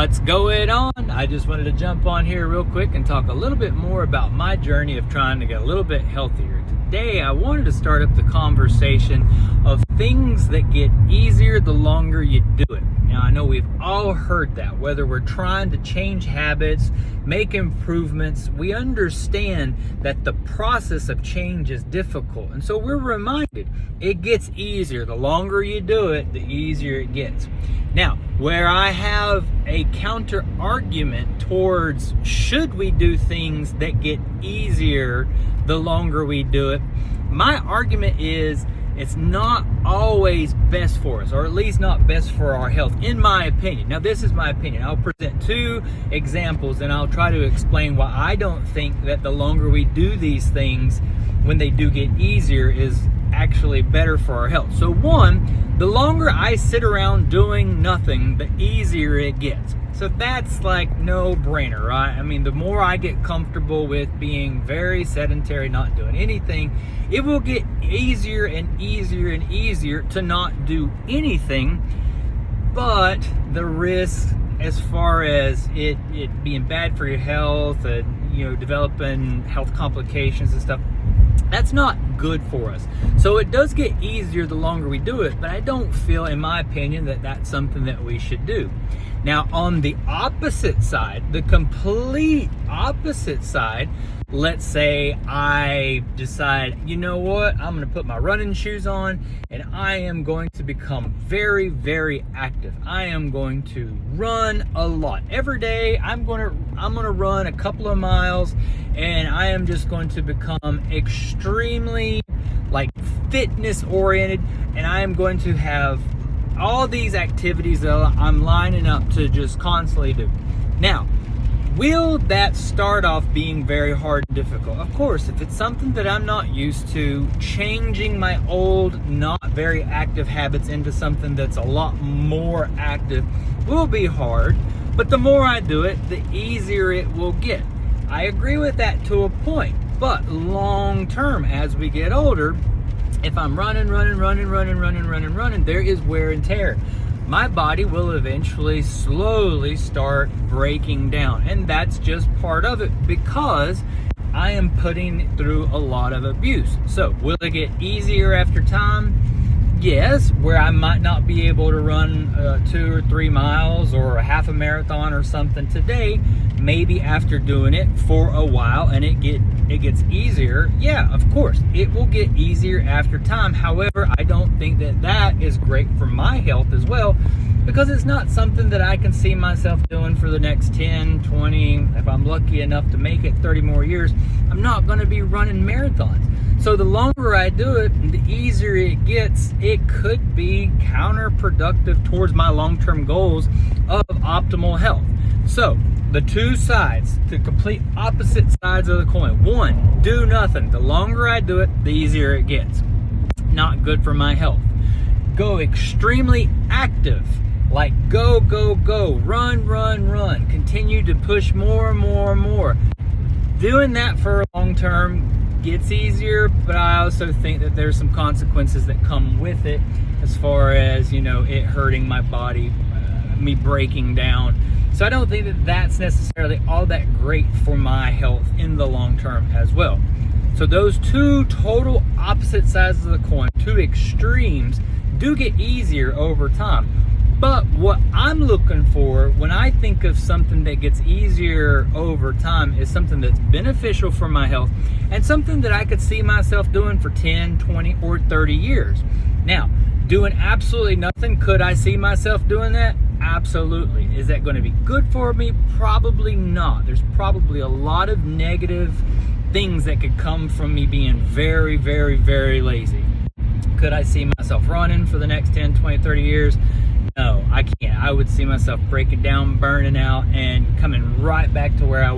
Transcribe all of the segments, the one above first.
What's going on? I just wanted to jump on here real quick and talk a little bit more about my journey of trying to get a little bit healthier. Today, I wanted to start up the conversation of things that get easier the longer you do it. Now, I know we've all heard that, whether we're trying to change habits, make improvements, we understand that the process of change is difficult. And so we're reminded it gets easier. The longer you do it, the easier it gets. Now, where I have a counter argument towards should we do things that get easier the longer we do it, my argument is it's not always best for us, or at least not best for our health, in my opinion. Now, this is my opinion. I'll present two examples and I'll try to explain why I don't think that the longer we do these things, when they do get easier, is actually better for our health. So one, the longer I sit around doing nothing, the easier it gets. So that's like no brainer, right? I mean, the more I get comfortable with being very sedentary, not doing anything, it will get easier and easier and easier to not do anything. But the risk as far as it being bad for your health and, developing health complications and stuff, that's not good for us. So it does get easier the longer we do it, but I don't feel, in my opinion, that that's something that we should do. Now, on the opposite side, the complete opposite side, let's say I decide, you know what, I'm going to put my running shoes on and I am going to become very, very active. I am going to run a lot. Every day I'm going to run a couple of miles, and I am just going to become extremely fitness oriented, and I am going to have all these activities that I'm lining up to just constantly do. Now, will that start off being very hard and difficult? Of course, if it's something that I'm not used to, changing my old, not very active habits into something that's a lot more active will be hard. But the more I do it, the easier it will get. I agree with that to a point. But long term, as we get older, if I'm running, there is wear and tear. My body will eventually slowly start breaking down. And that's just part of it, because I am putting it through a lot of abuse. So will it get easier after time? Yes, where I might not be able to run 2 or 3 miles or a half a marathon or something today, maybe after doing it for a while and it gets easier. Yeah, of course, it will get easier after time. However, I don't think that is great for my health as well, because it's not something that I can see myself doing for the next 10, 20, if I'm lucky enough to make it 30 more years. I'm not going to be running marathons. So the longer I do it, the easier it gets. It could be counterproductive towards my long-term goals of optimal health. So the two sides, the complete opposite sides of the coin. One, do nothing. The longer I do it, the easier it gets. Not good for my health. Go extremely active. Like go, run. Continue to push more. Doing that for a long term gets easier, but I also think that there's some consequences that come with it, as far as, it hurting my body, me breaking down. So I don't think that that's necessarily all that great for my health in the long term as well. So those two total opposite sides of the coin, two extremes, do get easier over time. But what I'm looking for when I think of something that gets easier over time is something that's beneficial for my health and something that I could see myself doing for 10, 20, or 30 years. Now, doing absolutely nothing, could I see myself doing that? Absolutely. Is that going to be good for me? Probably not. There's probably a lot of negative things that could come from me being very, very, very lazy. Could I see myself running for the next 10, 20, 30 years? No, I can't. I would see myself breaking down, burning out, and coming right back to where I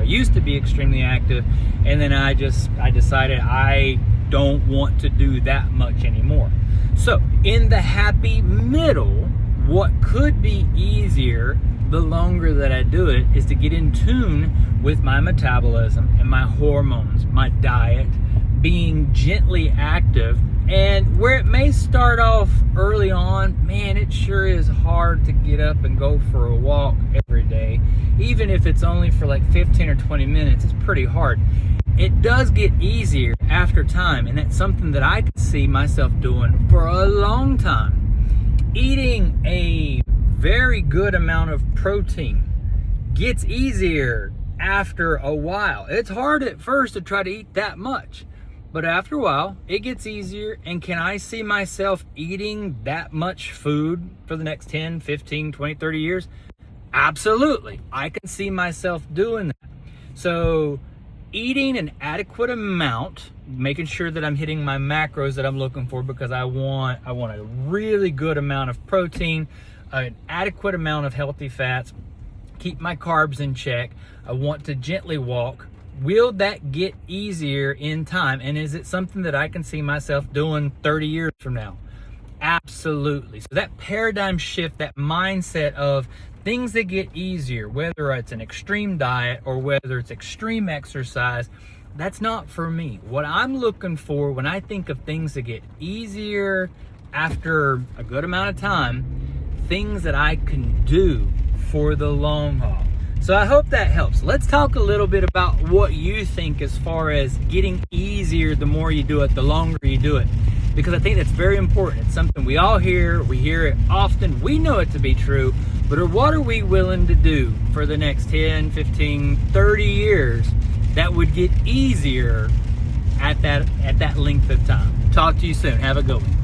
used to be extremely active. And then I decided I don't want to do that much anymore. So in the happy middle, what could be easier the longer that I do it is to get in tune with my metabolism and my hormones, my diet, being gently active, And where it may start off early on, man, it sure is hard to get up and go for a walk every day. Even if it's only for like 15 or 20 minutes, it's pretty hard. It does get easier after time, and that's something that I can see myself doing for a long time. Eating a very good amount of protein gets easier after a while. It's hard at first to try to eat that much, but after a while, it gets easier. And can I see myself eating that much food for the next 10, 15, 20, 30 years? Absolutely. I can see myself doing that. So eating an adequate amount, making sure that I'm hitting my macros that I'm looking for, because I want a really good amount of protein, an adequate amount of healthy fats, keep my carbs in check. I want to gently walk. Will that get easier in time? And is it something that I can see myself doing 30 years from now? Absolutely. So that paradigm shift, that mindset of things that get easier, whether it's an extreme diet or whether it's extreme exercise, that's not for me. What I'm looking for when I think of things that get easier after a good amount of time, things that I can do for the long haul. So I hope that helps. Let's talk a little bit about what you think as far as getting easier the more you do it, the longer you do it. Because I think that's very important. It's something we all hear. We hear it often. We know it to be true. But what are we willing to do for the next 10, 15, 30 years that would get easier at that length of time? Talk to you soon. Have a good one.